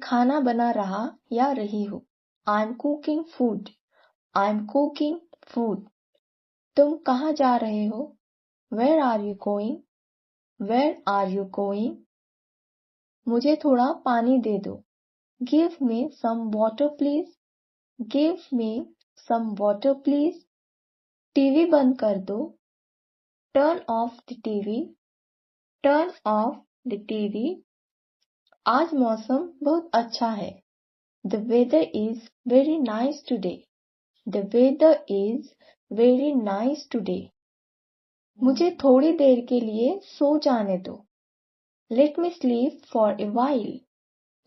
खाना बना रहा या रही हूँ। I am cooking food. I am cooking food. तुम कहाँ जा रहे हो? Where are you going? Where are you going? मुझे थोड़ा पानी दे दो। Give me some water please. Give me some water please. TV बंद कर दो। Turn off the TV. Turn off the TV. आज मौसम बहुत अच्छा है। The weather is very nice today. The weather is very nice today. मुझे थोड़ी देर के लिए सो जाने दो। Let me sleep for a while.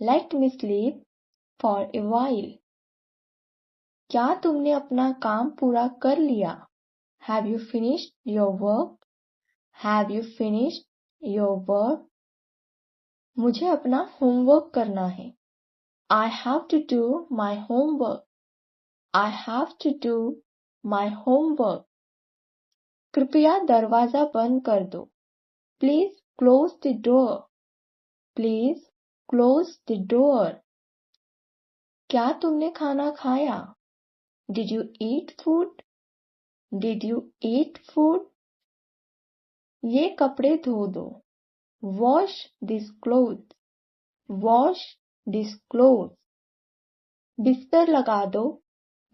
Let me sleep for a while. क्या तुमने अपना काम पूरा कर लिया? Have you finished your work? Have you finished your work? मुझे अपना होमवर्क करना है। I have to do my homework. I have to do my homework. कृपया दरवाजा बंद कर दो। Please close the door. Please close the door. क्या तुमने खाना खाया? Did you eat food? Did you eat food? ये कपड़े धो दो। Wash these clothes. Wash these clothes. बिस्तर लगा दो।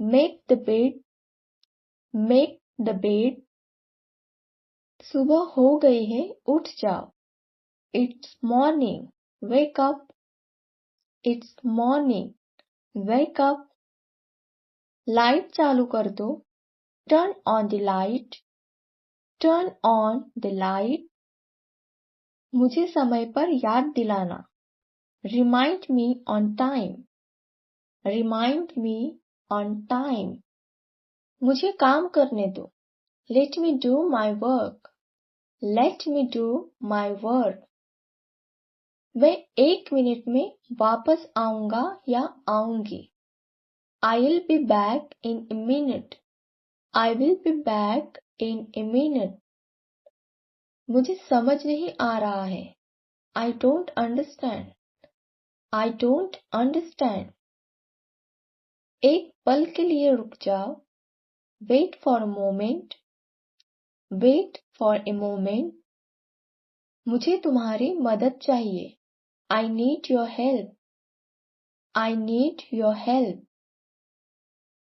Make the bed. Make the bed. सुबह हो गई है, उठ जाओ। It's morning. Wake up. It's morning. Wake up. Light चालू कर दो। Turn on the light. Turn on the light. मुझे समय पर याद दिलाना। Remind me on time. Remind me on time. मुझे काम करने दो। Let me do my work. Let me do my work. मैं 1 मिनट में वापस आऊंगा या आऊंगी। I'll be back in a minute. I will be back in a minute. मुझे समझ नहीं आ रहा है। I don't understand. I don't understand. एक पल के लिए रुक जाओ। Wait for a moment. Wait for a moment. मुझे तुम्हारी मदद चाहिए। I need your help. I need your help.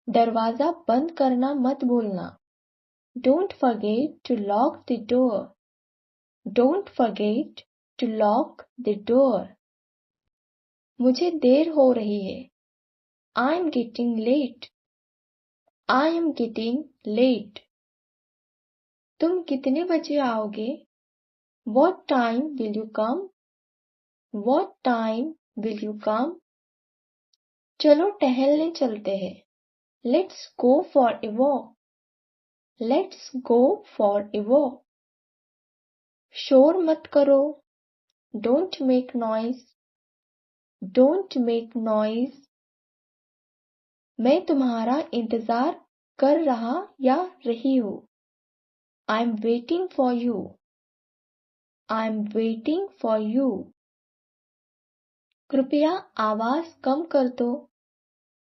दरवाजा बंद करना मत भूलना। Don't forget to lock the door. Don't forget to lock the door. मुझे देर हो रही है। I am getting late. I am getting late. तुम कितने बजे आओगे? What time will you come? What time will you come? चलो टहलने चलते हैं। Let's go for a walk. Let's go for a walk. शोर मत करो। Don't make noise. Don't make noise. मैं तुम्हारा इंतजार कर रहा या रही हूँ। I'm waiting for you. I'm waiting for you. कृपया आवाज कम कर दो।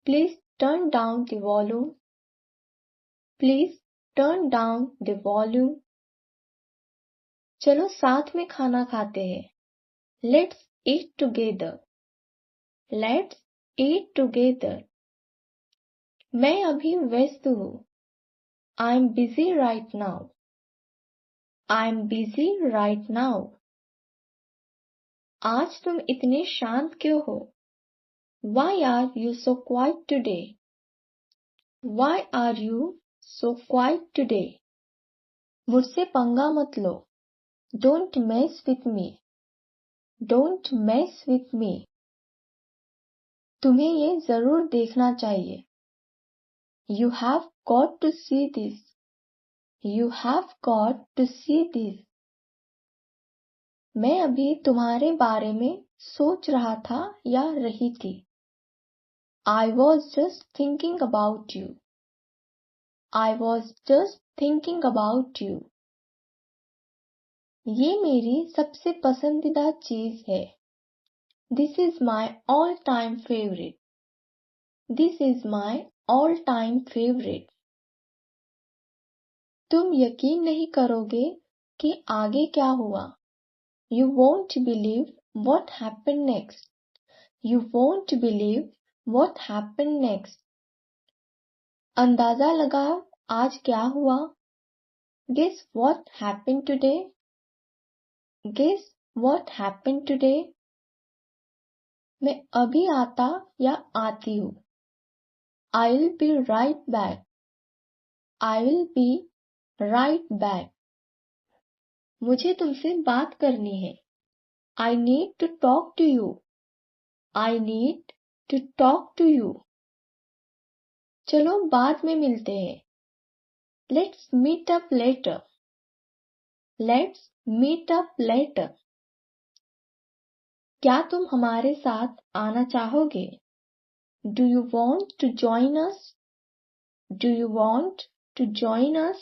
Please turn down the volume. Please turn down the volume. चलो साथ में खाना खाते हैं। Let's eat together. Let's eat together. मैं अभी व्यस्त हूँ। I'm busy right now. I'm busy right now. आज तुम इतने शांत क्यों हो? Why are you so quiet today? Why are you so quiet today? मुझसे पंगा मत लो। Don't mess with me. Don't mess with me. तुम्हें ये जरूर देखना चाहिए। You have got to see this. You have got to see this. मैं अभी तुम्हारे बारे में सोच रहा था या रही थी। I was just thinking about you. I was just thinking about you. ये मेरी सबसे पसंदीदा चीज है। This is my all-time favorite. This is my all-time favorite. तुम यकीन नहीं करोगे कि आगे क्या हुआ. You won't believe what happened next. You won't believe what happened next. अंदाजा लगाओ आज क्या हुआ. Guess what happened today. Guess what happened today. मैं अभी आता या आती हूँ. I'll be right back. I'll be right back. मुझे तुमसे बात करनी है. I need to talk to you. I need to talk to you. चलो बाद में मिलते हैं. Let's meet up later. Let's meet up later. क्या तुम हमारे साथ आना चाहोगे? Do you want to join us? Do you want to join us?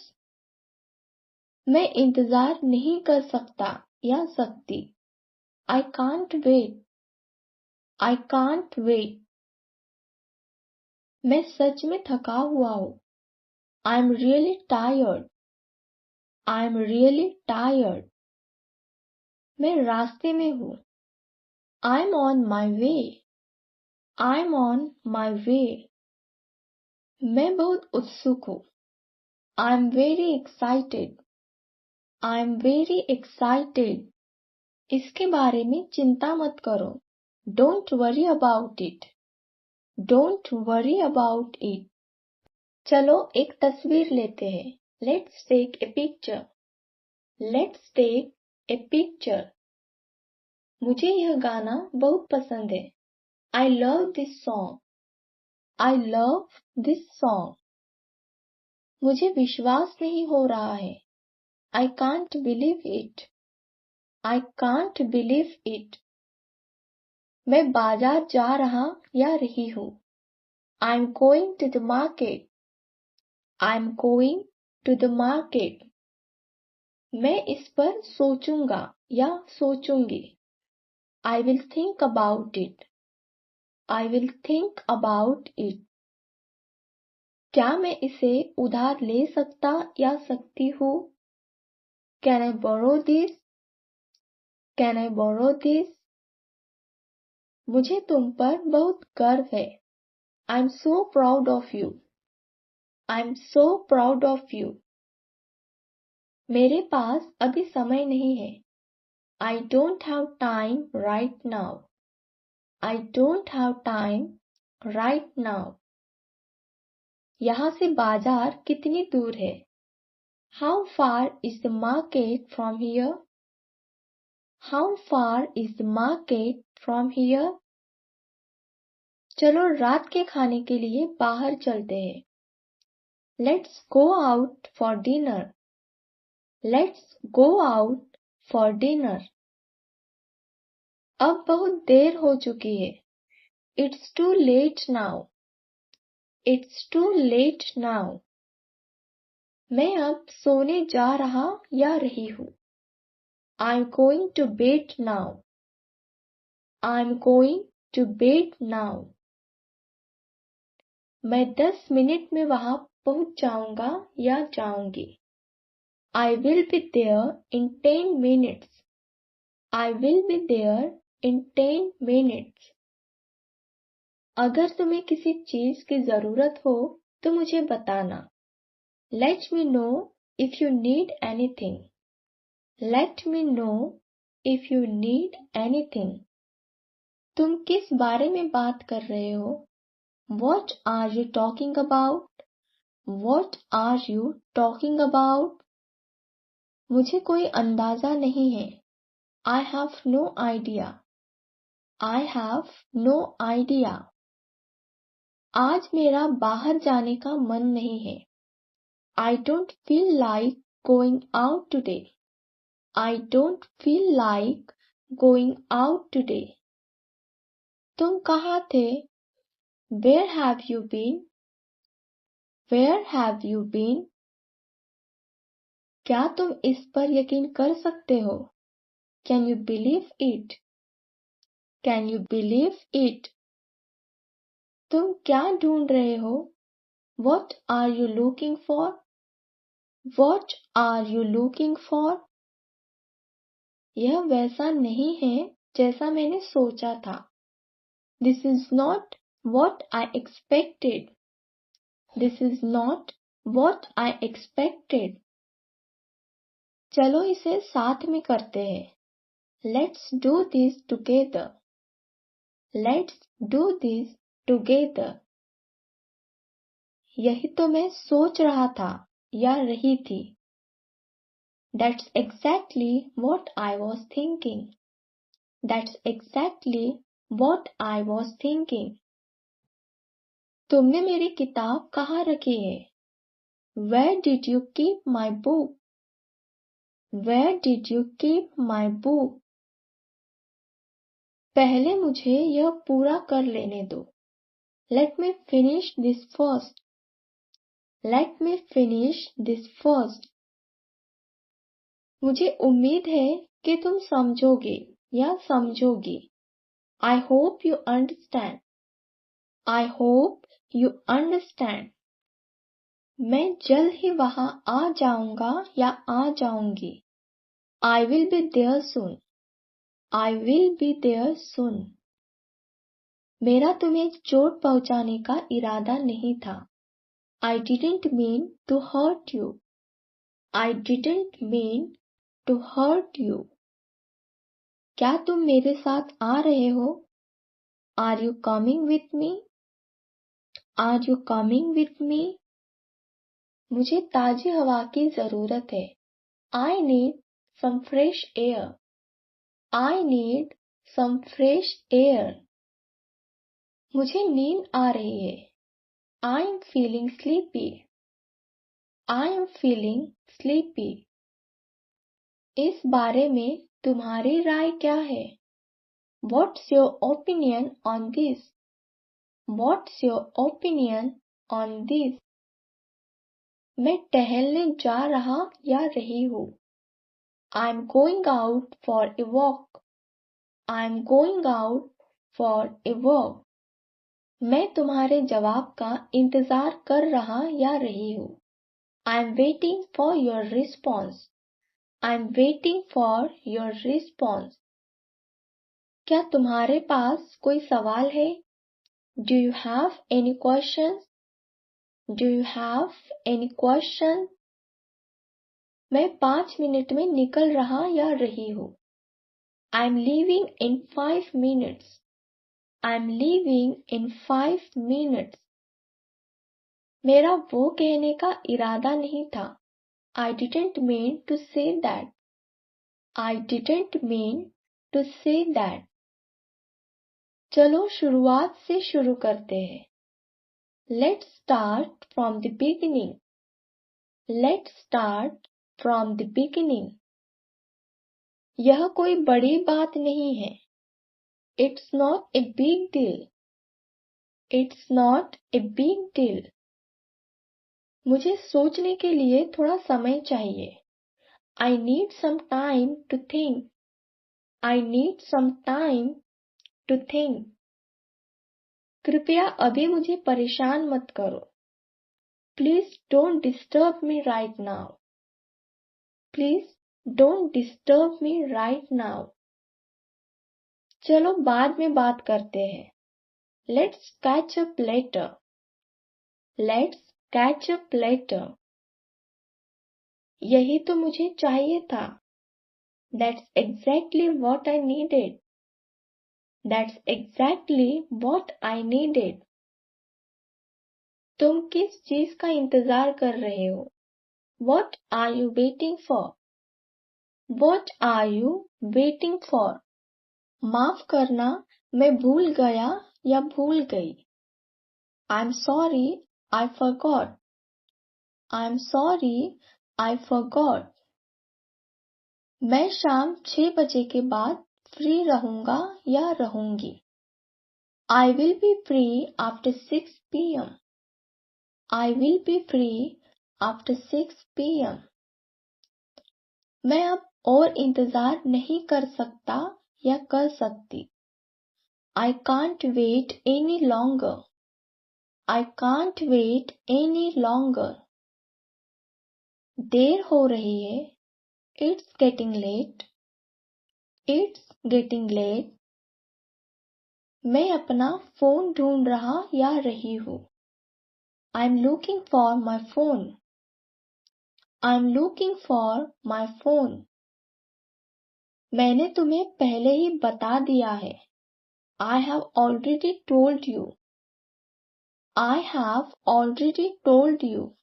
मैं इंतजार नहीं कर सकता या सकती. I can't wait. I can't wait. मैं सच में थका हुआ हूँ. I'm really tired. I'm really tired. मैं रास्ते में हूँ. I'm on my way. I'm on my way. मैं बहुत उत्सुक हूँ. I'm very excited. I'm very excited. इसके बारे में चिंता मत करो. Don't worry about it. Don't worry about it. चलो एक तस्वीर लेते हैं. Let's take a picture. Let's take a picture. मुझे यह गाना बहुत पसंद है. I love this song. I love this song. मुझे विश्वास नहीं हो रहा है. I can't believe it. I can't believe it. मैं बाजार जा रहा या रही हूँ. I'm going to the market. I'm going to the market. मैं इस पर सोचूंगा या सोचूंगी. I will think about it. I will think about it. क्या मैं इसे उधार ले सकता या सकती हूँ? Can I borrow this? Can I borrow this? मुझे तुम पर बहुत गर्व है. I'm so proud of you. I'm so proud of you. मेरे पास अभी समय नहीं है. I don't have time right now. I don't have time right now. यहाँ से बाजार कितनी दूर है? How far is the market from here? How far is the market from here? चलो रात के खाने के लिए बाहर चलते हैं. Let's go out for dinner. Let's go out for dinner. अब बहुत देर हो चुकी है. It's too late now. It's too late now. मैं अब सोने जा रहा या रही हूँ. I'm going to bed now. I'm going to bed now. मैं 10 मिनट में वहां पहुंच जाऊंगा या जाऊंगी. I will be there in 10 minutes. I will be there in 10 minutes. अगर तुम्हें किसी चीज की जरूरत हो तो मुझे बताना. Let me know if you need anything. Let me know if you need anything. तुम किस बारे में बात कर रहे हो? What are you talking about? What are you talking about? मुझे कोई अंदाजा नहीं है. I have no idea. I have no idea. आज मेरा बाहर जाने का मन नहीं है. I don't feel like going out today. I don't feel like going out today. तुम कहाँ थे? Where have you been? Where have you been? क्या तुम इस पर यकीन कर सकते हो? Can you believe it? Can you believe it? तुम क्या ढूंढ रहे हो? What are you looking for? What are you looking for? यह वैसा नहीं है जैसा मैंने सोचा था. This is not what I expected. This is not what I expected. चलो इसे साथ में करते हैं. Let's do this together. Let's do this together. यही तो मैं सोच रहा था या रही थी. That's exactly what I was thinking. That's exactly what I was thinking. तुमने मेरी किताब कहाँ रखी है? Where did you keep my book? Where did you keep my book? पहले मुझे यह पूरा कर लेने दो. Let me finish this first. Let me finish this first. मुझे उम्मीद है कि तुम समझोगे या समझोगी. I hope you understand. I hope you understand. मैं जल्द ही वहां आ जाऊंगा या आ जाऊंगी. I will be there soon. I will be there soon. मेरा तुम्हें चोट पहुंचाने का इरादा नहीं था. I didn't mean to hurt you. I didn't mean to hurt you. क्या तुम मेरे साथ आ रहे हो? Are you coming with me? Are you coming with me? मुझे ताजी हवा की जरूरत है. I need some fresh air. I need some fresh air. मुझे नींद आ रही है. I am feeling sleepy. I am feeling sleepy. इस बारे में तुम्हारी राय क्या है? What's your opinion on this? What's your opinion on this? मैं टहलने जा रहा या रही हूँ. I'm going out for a walk. I'm going out for a walk. मैं तुम्हारे जवाब का इंतजार कर रहा या रही हूँ. I'm waiting for your response. I'm waiting for your response. क्या तुम्हारे पास कोई सवाल है? Do you have any questions? Do you have any questions? मैं 5 मिनट में निकल रहा या रही हूँ. I'm leaving in 5 minutes. I'm leaving in 5 minutes. मेरा वो कहने का इरादा नहीं था. I didn't mean to say that. I didn't mean to say that. चलो शुरुआत से शुरू करते हैं. Let's start from the beginning. Let's start from the beginning. यह कोई बड़ी बात नहीं है. It's not a big deal. It's not a big deal. मुझे सोचने के लिए थोड़ा समय चाहिए. I need some time to think. I need some time to think. कृपया अभी मुझे परेशान मत करो. Please don't disturb me right now. Please don't disturb me right now. चलो बाद में बात करते हैं. Let's catch up later. Let's catch up later. यही तो मुझे चाहिए था. That's exactly what I needed. That's exactly what I needed. तुम किस चीज का इंतजार कर रहे हो? What are you waiting for? What are you waiting for? माफ करना, मैं भूल गया या भूल गई. I'm sorry, I forgot. I'm sorry, I forgot. मैं शाम 6 बजे के बाद फ्री रहूंगा या रहूंगी. I will be free after 6 p.m. I will be free after 6 p.m. मैं अब और इंतजार नहीं कर सकता या कर सकती. I can't wait any longer. I can't wait any longer. देर हो रही है. It's getting late. It's getting late. मैं अपना फोन ढूंढ रहा या रही हूँ. I'm looking for my phone. I'm looking for my phone. मैंने तुम्हें पहले ही बता दिया है. I have already told you. I have already told you.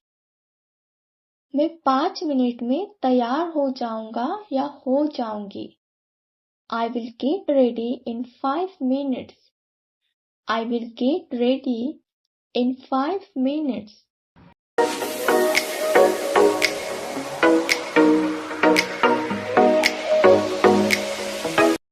मैं 5 मिनट में तैयार हो जाऊंगा या हो जाऊंगी. I will get ready in 5 minutes. I will get ready in 5 minutes.